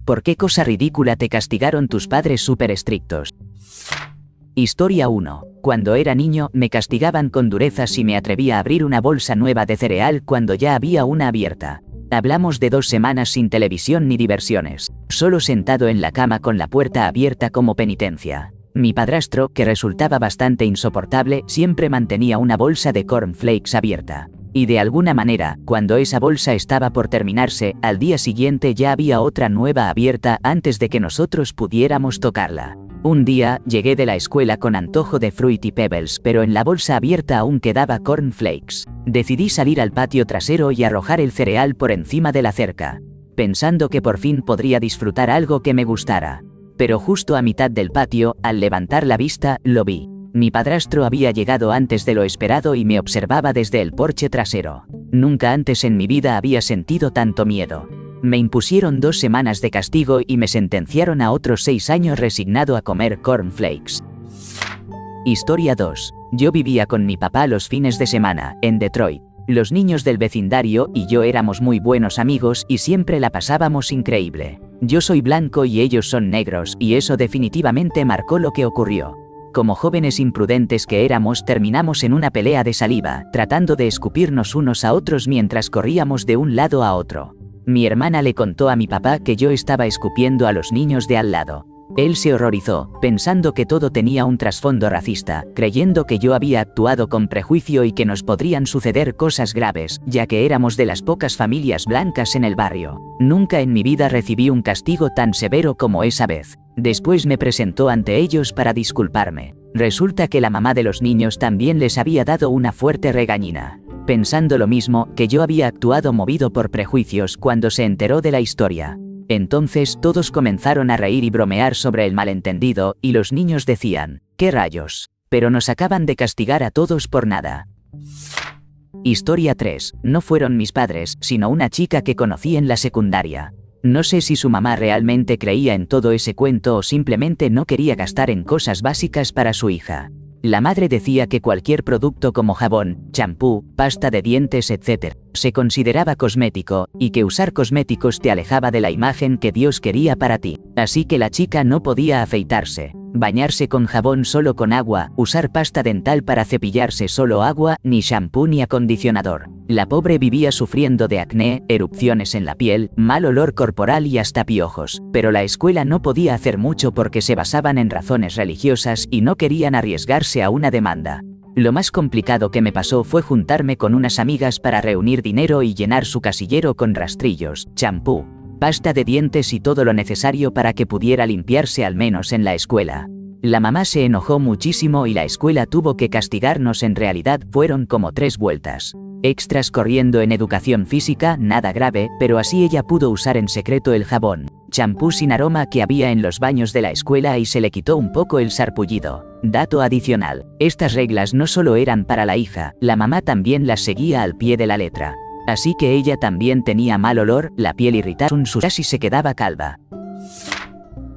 ¿Por qué cosa ridícula te castigaron tus padres súper estrictos? Historia 1. Cuando era niño, me castigaban con dureza si me atrevía a abrir una bolsa nueva de cereal cuando ya había una abierta. Hablamos de 2 semanas sin televisión ni diversiones, solo sentado en la cama con la puerta abierta como penitencia. Mi padrastro, que resultaba bastante insoportable, siempre mantenía una bolsa de cornflakes abierta. Y de alguna manera, cuando esa bolsa estaba por terminarse, al día siguiente ya había otra nueva abierta antes de que nosotros pudiéramos tocarla. Un día, llegué de la escuela con antojo de Fruity Pebbles, pero en la bolsa abierta aún quedaba cornflakes. Decidí salir al patio trasero y arrojar el cereal por encima de la cerca, pensando que por fin podría disfrutar algo que me gustara. Pero justo a mitad del patio, al levantar la vista, lo vi. Mi padrastro había llegado antes de lo esperado y me observaba desde el porche trasero. Nunca antes en mi vida había sentido tanto miedo. Me impusieron 2 semanas de castigo y me sentenciaron a otros 6 años resignado a comer cornflakes. Historia 2. Yo vivía con mi papá los fines de semana, en Detroit. Los niños del vecindario y yo éramos muy buenos amigos y siempre la pasábamos increíble. Yo soy blanco y ellos son negros, y eso definitivamente marcó lo que ocurrió. Como jóvenes imprudentes que éramos, terminamos en una pelea de saliva, tratando de escupirnos unos a otros mientras corríamos de un lado a otro. Mi hermana le contó a mi papá que yo estaba escupiendo a los niños de al lado. Él se horrorizó, pensando que todo tenía un trasfondo racista, creyendo que yo había actuado con prejuicio y que nos podrían suceder cosas graves, ya que éramos de las pocas familias blancas en el barrio. Nunca en mi vida recibí un castigo tan severo como esa vez. Después me presentó ante ellos para disculparme. Resulta que la mamá de los niños también les había dado una fuerte regañina, pensando lo mismo, que yo había actuado movido por prejuicios cuando se enteró de la historia. Entonces todos comenzaron a reír y bromear sobre el malentendido, y los niños decían, ¿qué rayos? Pero nos acaban de castigar a todos por nada. Historia 3. No fueron mis padres, sino una chica que conocí en la secundaria. No sé si su mamá realmente creía en todo ese cuento o simplemente no quería gastar en cosas básicas para su hija. La madre decía que cualquier producto como jabón, champú, pasta de dientes, etc., se consideraba cosmético, y que usar cosméticos te alejaba de la imagen que Dios quería para ti. Así que la chica no podía afeitarse, bañarse con jabón solo con agua, usar pasta dental para cepillarse solo agua, ni champú ni acondicionador. La pobre vivía sufriendo de acné, erupciones en la piel, mal olor corporal y hasta piojos, pero la escuela no podía hacer mucho porque se basaban en razones religiosas y no querían arriesgarse a una demanda. Lo más complicado que me pasó fue juntarme con unas amigas para reunir dinero y llenar su casillero con rastrillos, champú, pasta de dientes y todo lo necesario para que pudiera limpiarse al menos en la escuela. La mamá se enojó muchísimo y la escuela tuvo que castigarnos. En realidad fueron como 3 vueltas extras corriendo en educación física, nada grave, pero así ella pudo usar en secreto el jabón, champú sin aroma que había en los baños de la escuela y se le quitó un poco el sarpullido. Dato adicional, estas reglas no solo eran para la hija, la mamá también las seguía al pie de la letra. Así que ella también tenía mal olor, la piel irritada, casi se quedaba calva.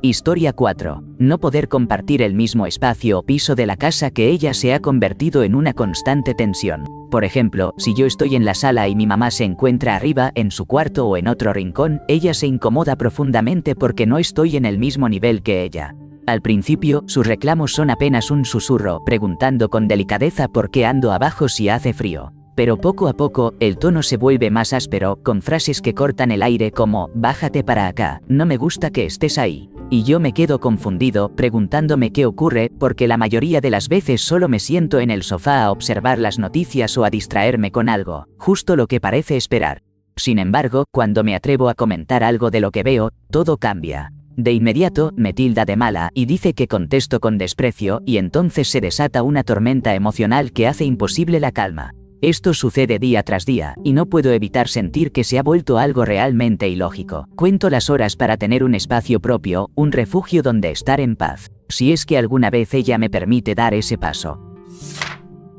Historia 4. No poder compartir el mismo espacio o piso de la casa que ella se ha convertido en una constante tensión. Por ejemplo, si yo estoy en la sala y mi mamá se encuentra arriba, en su cuarto o en otro rincón, ella se incomoda profundamente porque no estoy en el mismo nivel que ella. Al principio, sus reclamos son apenas un susurro, preguntando con delicadeza por qué ando abajo si hace frío. Pero poco a poco, el tono se vuelve más áspero, con frases que cortan el aire como, bájate para acá, no me gusta que estés ahí. Y yo me quedo confundido, preguntándome qué ocurre, porque la mayoría de las veces solo me siento en el sofá a observar las noticias o a distraerme con algo, justo lo que parece esperar. Sin embargo, cuando me atrevo a comentar algo de lo que veo, todo cambia. De inmediato, me tilda de mala y dice que contesto con desprecio, y entonces se desata una tormenta emocional que hace imposible la calma. Esto sucede día tras día, y no puedo evitar sentir que se ha vuelto algo realmente ilógico. Cuento las horas para tener un espacio propio, un refugio donde estar en paz. Si es que alguna vez ella me permite dar ese paso.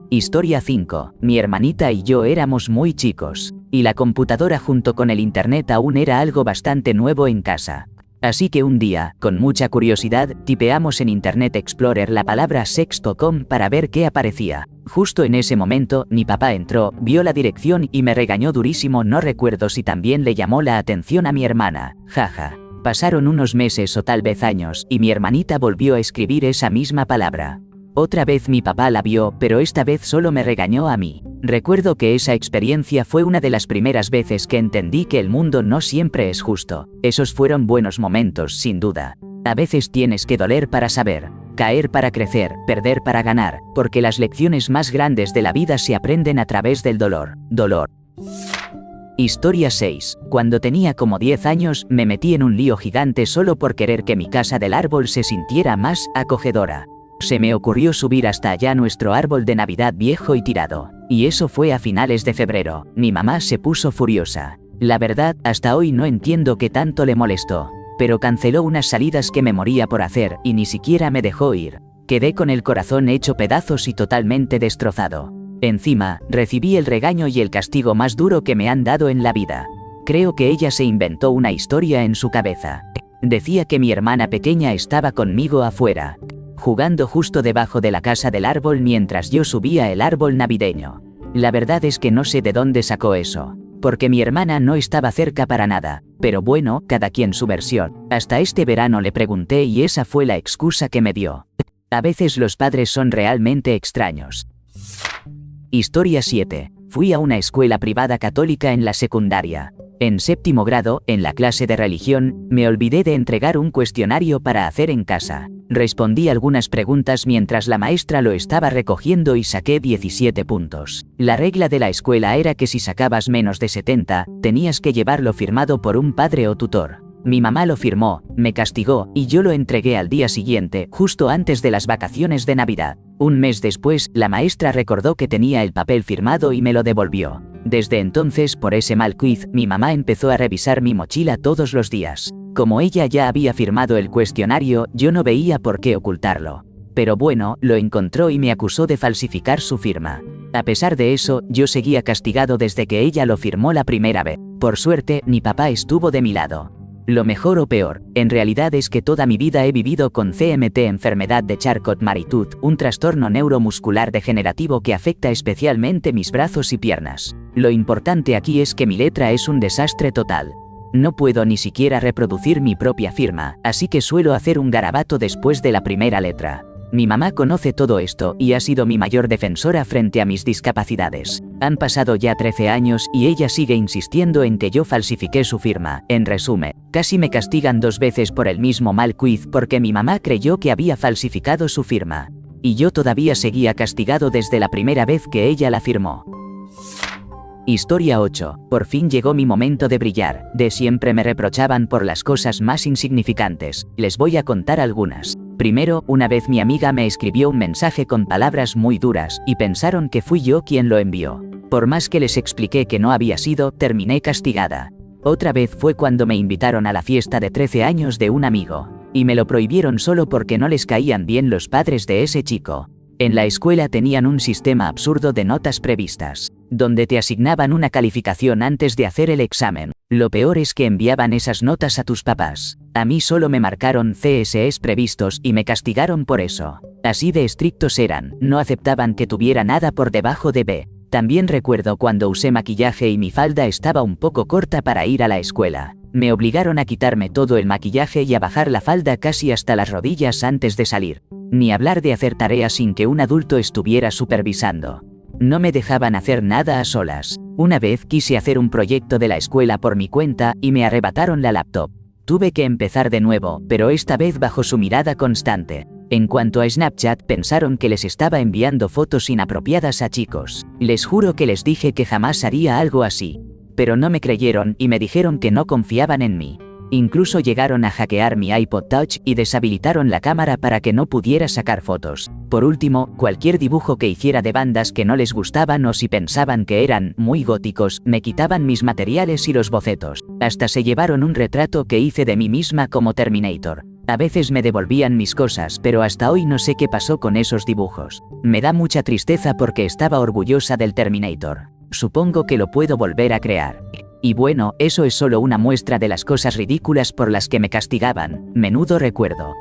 Historia 5. Mi hermanita y yo éramos muy chicos, y la computadora junto con el internet aún era algo bastante nuevo en casa. Así que un día, con mucha curiosidad, tipeamos en Internet Explorer la palabra sex.com para ver qué aparecía. Justo en ese momento, mi papá entró, vio la dirección y me regañó durísimo. No recuerdo si también le llamó la atención a mi hermana, jaja. Pasaron unos meses o tal vez años, y mi hermanita volvió a escribir esa misma palabra. Otra vez mi papá la vio, pero esta vez solo me regañó a mí. Recuerdo que esa experiencia fue una de las primeras veces que entendí que el mundo no siempre es justo. Esos fueron buenos momentos, sin duda. A veces tienes que doler para saber, caer para crecer, perder para ganar, porque las lecciones más grandes de la vida se aprenden a través del dolor. Historia 6. Cuando tenía como 10 años, me metí en un lío gigante solo por querer que mi casa del árbol se sintiera más acogedora. Se me ocurrió subir hasta allá nuestro árbol de Navidad viejo y tirado. Y eso fue a finales de febrero. Mi mamá se puso furiosa. La verdad, hasta hoy no entiendo qué tanto le molestó. Pero canceló unas salidas que me moría por hacer y ni siquiera me dejó ir. Quedé con el corazón hecho pedazos y totalmente destrozado. Encima, recibí el regaño y el castigo más duro que me han dado en la vida. Creo que ella se inventó una historia en su cabeza. Decía que mi hermana pequeña estaba conmigo afuera, jugando justo debajo de la casa del árbol mientras yo subía el árbol navideño. La verdad es que no sé de dónde sacó eso, porque mi hermana no estaba cerca para nada, pero bueno, cada quien su versión. Hasta este verano le pregunté y esa fue la excusa que me dio. A veces los padres son realmente extraños. Historia 7. Fui a una escuela privada católica en la secundaria. En 7º grado, en la clase de religión, me olvidé de entregar un cuestionario para hacer en casa. Respondí algunas preguntas mientras la maestra lo estaba recogiendo y saqué 17 puntos. La regla de la escuela era que si sacabas menos de 70, tenías que llevarlo firmado por un padre o tutor. Mi mamá lo firmó, me castigó, y yo lo entregué al día siguiente, justo antes de las vacaciones de Navidad. Un mes después, la maestra recordó que tenía el papel firmado y me lo devolvió. Desde entonces, por ese mal quiz, mi mamá empezó a revisar mi mochila todos los días. Como ella ya había firmado el cuestionario, yo no veía por qué ocultarlo. Pero bueno, lo encontró y me acusó de falsificar su firma. A pesar de eso, yo seguía castigado desde que ella lo firmó la primera vez. Por suerte, mi papá estuvo de mi lado. Lo mejor o peor, en realidad es que toda mi vida he vivido con CMT, enfermedad de Charcot-Marie-Tooth, un trastorno neuromuscular degenerativo que afecta especialmente mis brazos y piernas. Lo importante aquí es que mi letra es un desastre total. No puedo ni siquiera reproducir mi propia firma, así que suelo hacer un garabato después de la primera letra. Mi mamá conoce todo esto y ha sido mi mayor defensora frente a mis discapacidades. Han pasado ya 13 años y ella sigue insistiendo en que yo falsifiqué su firma. En resumen, casi me castigan 2 veces por el mismo mal quiz porque mi mamá creyó que había falsificado su firma. Y yo todavía seguía castigado desde la primera vez que ella la firmó. Historia 8. Por fin llegó mi momento de brillar. De siempre me reprochaban por las cosas más insignificantes. Les voy a contar algunas. Primero, una vez mi amiga me escribió un mensaje con palabras muy duras, y pensaron que fui yo quien lo envió. Por más que les expliqué que no había sido, terminé castigada. Otra vez fue cuando me invitaron a la fiesta de 13 años de un amigo, y me lo prohibieron solo porque no les caían bien los padres de ese chico. En la escuela tenían un sistema absurdo de notas previstas, donde te asignaban una calificación antes de hacer el examen. Lo peor es que enviaban esas notas a tus papás. A mí solo me marcaron CSEs previstos y me castigaron por eso. Así de estrictos eran, no aceptaban que tuviera nada por debajo de B. También recuerdo cuando usé maquillaje y mi falda estaba un poco corta para ir a la escuela. Me obligaron a quitarme todo el maquillaje y a bajar la falda casi hasta las rodillas antes de salir. Ni hablar de hacer tareas sin que un adulto estuviera supervisando. No me dejaban hacer nada a solas. Una vez quise hacer un proyecto de la escuela por mi cuenta y me arrebataron la laptop. Tuve que empezar de nuevo, pero esta vez bajo su mirada constante. En cuanto a Snapchat, pensaron que les estaba enviando fotos inapropiadas a chicos. Les juro que les dije que jamás haría algo así. Pero no me creyeron y me dijeron que no confiaban en mí. Incluso llegaron a hackear mi iPod Touch y deshabilitaron la cámara para que no pudiera sacar fotos. Por último, cualquier dibujo que hiciera de bandas que no les gustaban o si pensaban que eran muy góticos, me quitaban mis materiales y los bocetos. Hasta se llevaron un retrato que hice de mí misma como Terminator. A veces me devolvían mis cosas, pero hasta hoy no sé qué pasó con esos dibujos. Me da mucha tristeza porque estaba orgullosa del Terminator. Supongo que lo puedo volver a crear. Y bueno, eso es solo una muestra de las cosas ridículas por las que me castigaban. Menudo recuerdo.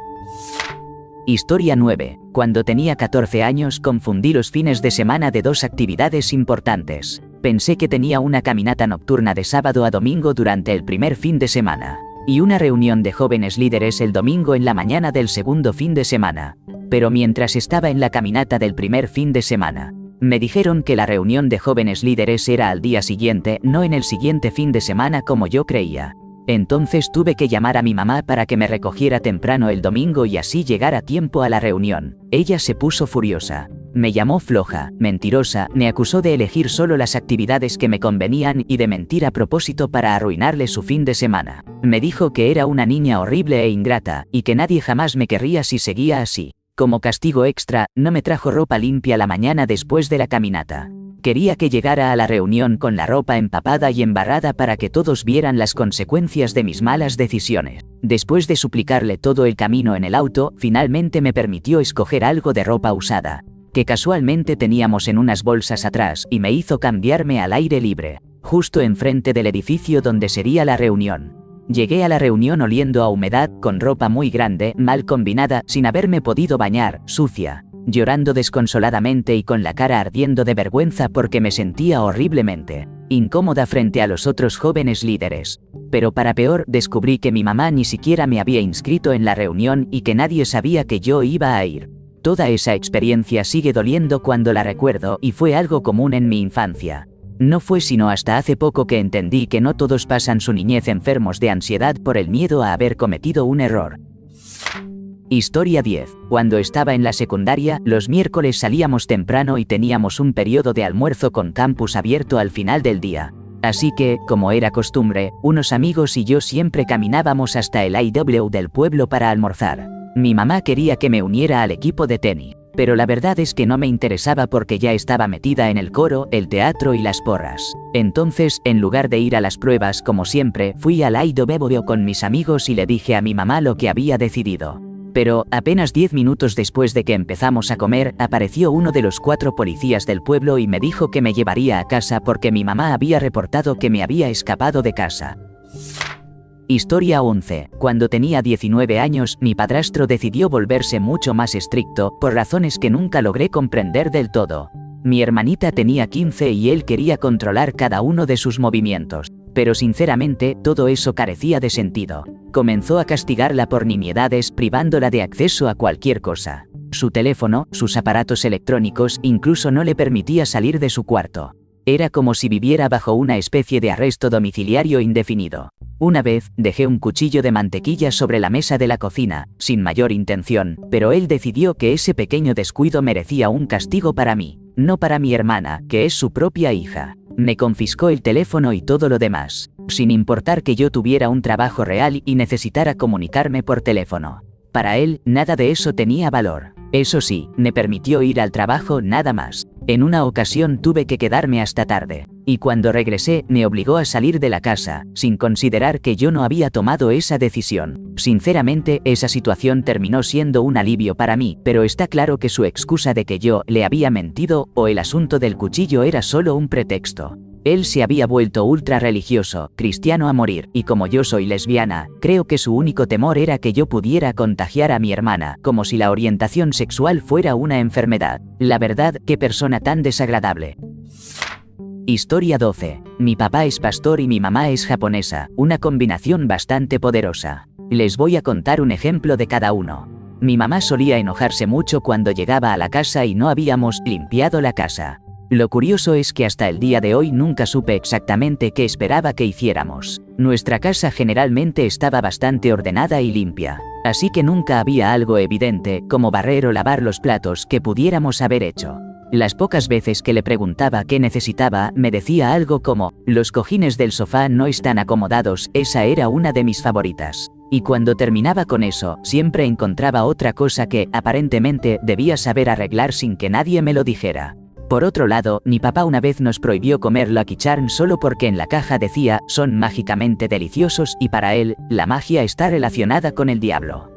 Historia 9. Cuando tenía 14 años confundí los fines de semana de 2 actividades importantes. Pensé que tenía una caminata nocturna de sábado a domingo durante el primer fin de semana. y una reunión de jóvenes líderes el domingo en la mañana del segundo fin de semana. Pero mientras estaba en la caminata del primer fin de semana, me dijeron que la reunión de jóvenes líderes era al día siguiente, no en el siguiente fin de semana como yo creía. Entonces tuve que llamar a mi mamá para que me recogiera temprano el domingo y así llegar a tiempo a la reunión. Ella se puso furiosa. Me llamó floja, mentirosa, me acusó de elegir solo las actividades que me convenían y de mentir a propósito para arruinarle su fin de semana. Me dijo que era una niña horrible e ingrata, y que nadie jamás me querría si seguía así. Como castigo extra, no me trajo ropa limpia la mañana después de la caminata. Quería que llegara a la reunión con la ropa empapada y embarrada para que todos vieran las consecuencias de mis malas decisiones. Después de suplicarle todo el camino en el auto, finalmente me permitió escoger algo de ropa usada, que casualmente teníamos en unas bolsas atrás, y me hizo cambiarme al aire libre, justo enfrente del edificio donde sería la reunión. Llegué a la reunión oliendo a humedad, con ropa muy grande, mal combinada, sin haberme podido bañar, sucia, llorando desconsoladamente y con la cara ardiendo de vergüenza porque me sentía horriblemente incómoda frente a los otros jóvenes líderes. Pero para peor, descubrí que mi mamá ni siquiera me había inscrito en la reunión y que nadie sabía que yo iba a ir. Toda esa experiencia sigue doliendo cuando la recuerdo y fue algo común en mi infancia. No fue sino hasta hace poco que entendí que no todos pasan su niñez enfermos de ansiedad por el miedo a haber cometido un error. Historia 10. Cuando estaba en la secundaria, los miércoles salíamos temprano y teníamos un periodo de almuerzo con campus abierto al final del día. Así que, como era costumbre, unos amigos y yo siempre caminábamos hasta el IW del pueblo para almorzar. Mi mamá quería que me uniera al equipo de tenis, pero la verdad es que no me interesaba porque ya estaba metida en el coro, el teatro y las porras. Entonces, en lugar de ir a las pruebas como siempre, fui al IW con mis amigos y le dije a mi mamá lo que había decidido. Pero, apenas 10 minutos después de que empezamos a comer, apareció uno de los 4 policías del pueblo y me dijo que me llevaría a casa porque mi mamá había reportado que me había escapado de casa. Historia 11. Cuando tenía 19 años, mi padrastro decidió volverse mucho más estricto, por razones que nunca logré comprender del todo. Mi hermanita tenía 15 y él quería controlar cada uno de sus movimientos. Pero sinceramente, todo eso carecía de sentido. Comenzó a castigarla por nimiedades, privándola de acceso a cualquier cosa. Su teléfono, sus aparatos electrónicos, incluso no le permitía salir de su cuarto. Era como si viviera bajo una especie de arresto domiciliario indefinido. Una vez, dejé un cuchillo de mantequilla sobre la mesa de la cocina, sin mayor intención, pero él decidió que ese pequeño descuido merecía un castigo para mí, no para mi hermana, que es su propia hija. Me confiscó el teléfono y todo lo demás, sin importar que yo tuviera un trabajo real y necesitara comunicarme por teléfono. Para él, nada de eso tenía valor. Eso sí, me permitió ir al trabajo nada más. En una ocasión tuve que quedarme hasta tarde, y cuando regresé, me obligó a salir de la casa, sin considerar que yo no había tomado esa decisión. Sinceramente, esa situación terminó siendo un alivio para mí, pero está claro que su excusa de que yo le había mentido, o el asunto del cuchillo era solo un pretexto. Él se había vuelto ultra religioso, cristiano a morir, y como yo soy lesbiana, creo que su único temor era que yo pudiera contagiar a mi hermana, como si la orientación sexual fuera una enfermedad. La verdad, qué persona tan desagradable. Historia 12. Mi papá es pastor y mi mamá es japonesa, una combinación bastante poderosa. Les voy a contar un ejemplo de cada uno. Mi mamá solía enojarse mucho cuando llegaba a la casa y no habíamos limpiado la casa. Lo curioso es que hasta el día de hoy nunca supe exactamente qué esperaba que hiciéramos. Nuestra casa generalmente estaba bastante ordenada y limpia, así que nunca había algo evidente, como barrer o lavar los platos, que pudiéramos haber hecho. Las pocas veces que le preguntaba qué necesitaba, me decía algo como, los cojines del sofá no están acomodados, esa era una de mis favoritas. Y cuando terminaba con eso, siempre encontraba otra cosa que, aparentemente, debía saber arreglar sin que nadie me lo dijera. Por otro lado, mi papá una vez nos prohibió comer Lucky Charms solo porque en la caja decía, son mágicamente deliciosos y para él, la magia está relacionada con el diablo.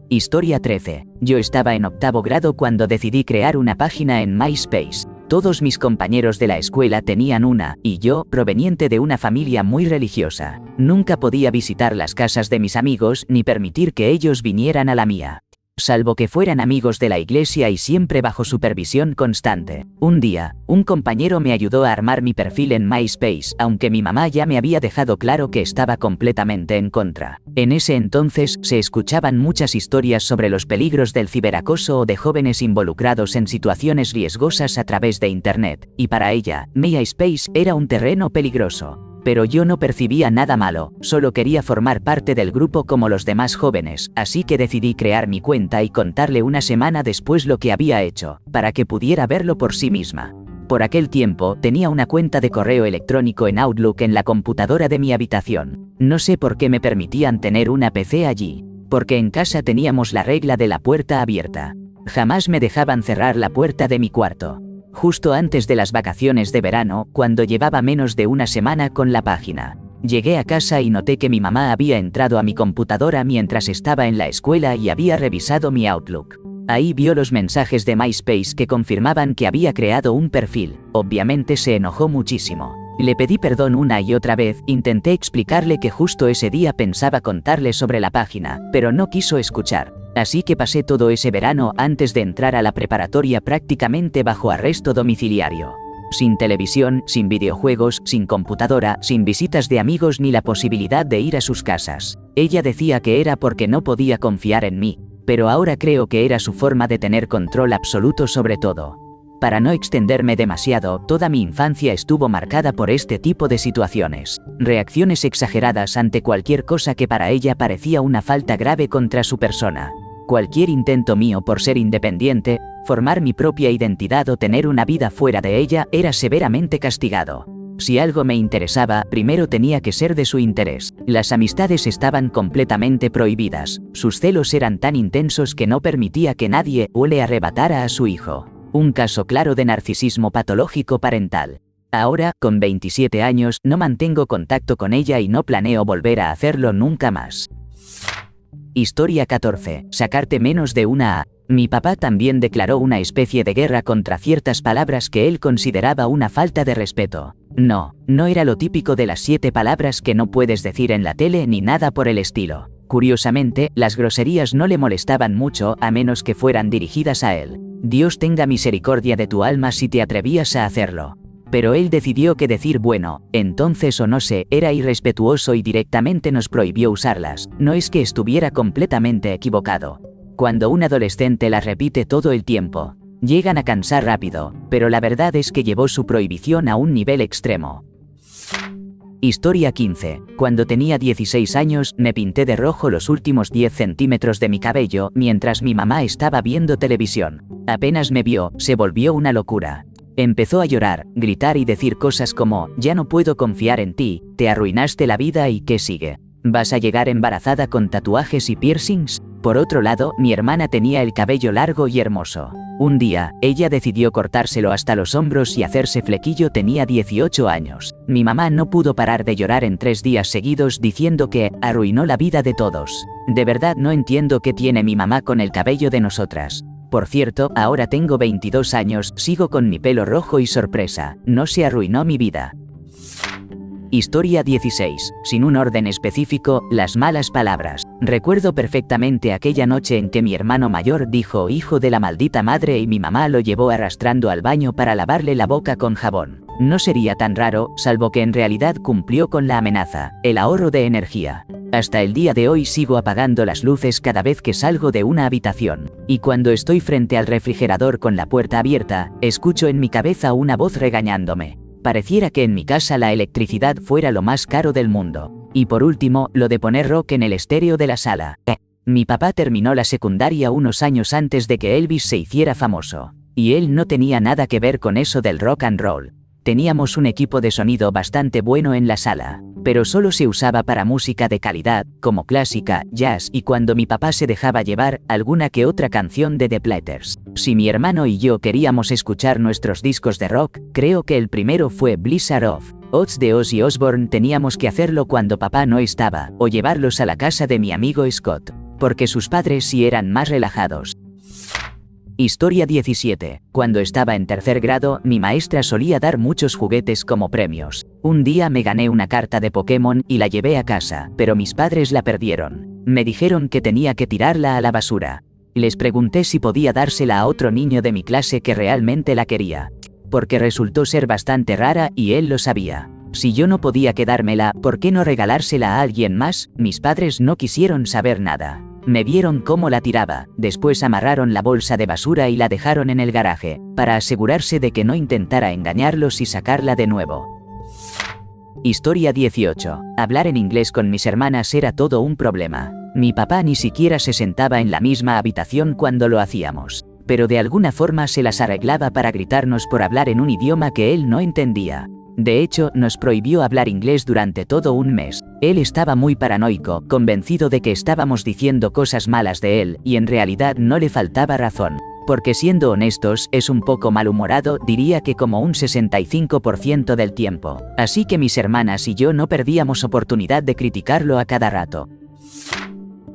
Historia 13. Yo estaba en 8º grado cuando decidí crear una página en MySpace. Todos mis compañeros de la escuela tenían una, y yo, proveniente de una familia muy religiosa, nunca podía visitar las casas de mis amigos ni permitir que ellos vinieran a la mía. salvo que fueran amigos de la iglesia y siempre bajo supervisión constante. Un día, un compañero me ayudó a armar mi perfil en MySpace, aunque mi mamá ya me había dejado claro que estaba completamente en contra. En ese entonces se escuchaban muchas historias sobre los peligros del ciberacoso o de jóvenes involucrados en situaciones riesgosas a través de Internet, y para ella, MySpace era un terreno peligroso. Pero yo no percibía nada malo, solo quería formar parte del grupo como los demás jóvenes, así que decidí crear mi cuenta y contarle una semana después lo que había hecho, para que pudiera verlo por sí misma. Por aquel tiempo, tenía una cuenta de correo electrónico en Outlook en la computadora de mi habitación. No sé por qué me permitían tener una PC allí, porque en casa teníamos la regla de la puerta abierta. Jamás me dejaban cerrar la puerta de mi cuarto. Justo antes de las vacaciones de verano, cuando llevaba menos de una semana con la página, llegué a casa y noté que mi mamá había entrado a mi computadora mientras estaba en la escuela y había revisado mi Outlook. Ahí vio los mensajes de MySpace que confirmaban que había creado un perfil. Obviamente se enojó muchísimo. Le pedí perdón una y otra vez, intenté explicarle que justo ese día pensaba contarle sobre la página, pero no quiso escuchar. Así que pasé todo ese verano antes de entrar a la preparatoria prácticamente bajo arresto domiciliario. Sin televisión, sin videojuegos, sin computadora, sin visitas de amigos ni la posibilidad de ir a sus casas. Ella decía que era porque no podía confiar en mí, pero ahora creo que era su forma de tener control absoluto sobre todo. Para no extenderme demasiado, toda mi infancia estuvo marcada por este tipo de situaciones. Reacciones exageradas ante cualquier cosa que para ella parecía una falta grave contra su persona. Cualquier intento mío por ser independiente, formar mi propia identidad o tener una vida fuera de ella era severamente castigado. Si algo me interesaba, primero tenía que ser de su interés. Las amistades estaban completamente prohibidas. Sus celos eran tan intensos que no permitía que nadie le arrebatara a su hijo. Un caso claro de narcisismo patológico parental. Ahora, con 27 años, no mantengo contacto con ella y no planeo volver a hacerlo nunca más. Historia 14. Sacarte menos de una A. Mi papá también declaró una especie de guerra contra ciertas palabras que él consideraba una falta de respeto. No era lo típico de las 7 palabras que no puedes decir en la tele ni nada por el estilo. Curiosamente, las groserías no le molestaban mucho a menos que fueran dirigidas a él. Dios tenga misericordia de tu alma si te atrevías a hacerlo. Pero él decidió que decir bueno, entonces o no sé, era irrespetuoso y directamente nos prohibió usarlas. No es que estuviera completamente equivocado. Cuando un adolescente las repite todo el tiempo, llegan a cansar rápido, pero la verdad es que llevó su prohibición a un nivel extremo. Historia 15. Cuando tenía 16 años, me pinté de rojo los últimos 10 centímetros de mi cabello mientras mi mamá estaba viendo televisión. Apenas me vio, se volvió una locura. Empezó a llorar, gritar y decir cosas como, ya no puedo confiar en ti, te arruinaste la vida y ¿qué sigue? ¿Vas a llegar embarazada con tatuajes y piercings? Por otro lado, mi hermana tenía el cabello largo y hermoso. Un día, ella decidió cortárselo hasta los hombros y hacerse flequillo. Tenía 18 años. Mi mamá no pudo parar de llorar en 3 días seguidos diciendo que arruinó la vida de todos. De verdad no entiendo qué tiene mi mamá con el cabello de nosotras. Por cierto, ahora tengo 22 años, sigo con mi pelo rojo y sorpresa, no se arruinó mi vida. Historia 16. Sin un orden específico, las malas palabras. Recuerdo perfectamente aquella noche en que mi hermano mayor dijo hijo de la maldita madre y mi mamá lo llevó arrastrando al baño para lavarle la boca con jabón. No sería tan raro, salvo que en realidad cumplió con la amenaza, el ahorro de energía. Hasta el día de hoy sigo apagando las luces cada vez que salgo de una habitación. Y cuando estoy frente al refrigerador con la puerta abierta, escucho en mi cabeza una voz regañándome. Pareciera que en mi casa la electricidad fuera lo más caro del mundo. Y por último, lo de poner rock en el estéreo de la sala. Mi papá terminó la secundaria unos años antes de que Elvis se hiciera famoso. Y él no tenía nada que ver con eso del rock and roll. Teníamos un equipo de sonido bastante bueno en la sala, pero solo se usaba para música de calidad, como clásica, jazz y cuando mi papá se dejaba llevar, alguna que otra canción de The Platters. Si mi hermano y yo queríamos escuchar nuestros discos de rock, creo que el primero fue Blizzard of Ozz de Ozzy Osbourne. Teníamos que hacerlo cuando papá no estaba, o llevarlos a la casa de mi amigo Scott, porque sus padres sí eran más relajados. Historia 17. Cuando estaba en 3er grado, mi maestra solía dar muchos juguetes como premios. Un día me gané una carta de Pokémon y la llevé a casa, pero mis padres la perdieron. Me dijeron que tenía que tirarla a la basura. Les pregunté si podía dársela a otro niño de mi clase que realmente la quería. Porque resultó ser bastante rara y él lo sabía. Si yo no podía quedármela, ¿por qué no regalársela a alguien más? Mis padres no quisieron saber nada. Me vieron cómo la tiraba, después amarraron la bolsa de basura y la dejaron en el garaje, para asegurarse de que no intentara engañarlos y sacarla de nuevo. Historia 18. Hablar en inglés con mis hermanas era todo un problema. Mi papá ni siquiera se sentaba en la misma habitación cuando lo hacíamos, pero de alguna forma se las arreglaba para gritarnos por hablar en un idioma que él no entendía. De hecho, nos prohibió hablar inglés durante todo un mes. Él estaba muy paranoico, convencido de que estábamos diciendo cosas malas de él, y en realidad no le faltaba razón. Porque siendo honestos, es un poco malhumorado, diría que como un 65% del tiempo. Así que mis hermanas y yo no perdíamos oportunidad de criticarlo a cada rato.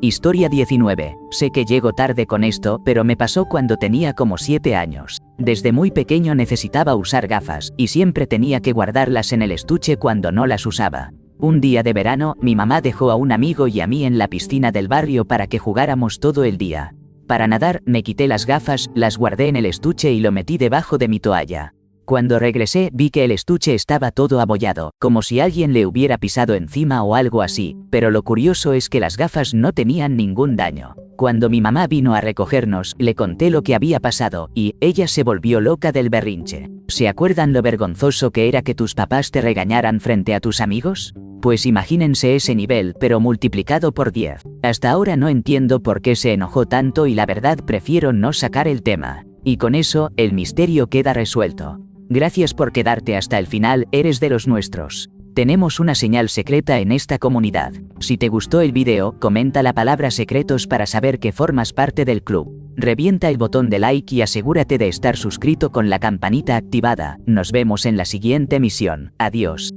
Historia 19. Sé que llego tarde con esto, pero me pasó cuando tenía como 7 años. Desde muy pequeño necesitaba usar gafas, y siempre tenía que guardarlas en el estuche cuando no las usaba. Un día de verano, mi mamá dejó a un amigo y a mí en la piscina del barrio para que jugáramos todo el día. Para nadar, me quité las gafas, las guardé en el estuche y lo metí debajo de mi toalla. Cuando regresé, vi que el estuche estaba todo abollado, como si alguien le hubiera pisado encima o algo así, pero lo curioso es que las gafas no tenían ningún daño. Cuando mi mamá vino a recogernos, le conté lo que había pasado, y ella se volvió loca del berrinche. ¿Se acuerdan lo vergonzoso que era que tus papás te regañaran frente a tus amigos? Pues imagínense ese nivel, pero multiplicado por 10. Hasta ahora no entiendo por qué se enojó tanto y la verdad prefiero no sacar el tema. Y con eso, el misterio queda resuelto. Gracias por quedarte hasta el final, eres de los nuestros. Tenemos una señal secreta en esta comunidad. Si te gustó el video, comenta la palabra secretos para saber que formas parte del club. Revienta el botón de like y asegúrate de estar suscrito con la campanita activada. Nos vemos en la siguiente misión. Adiós.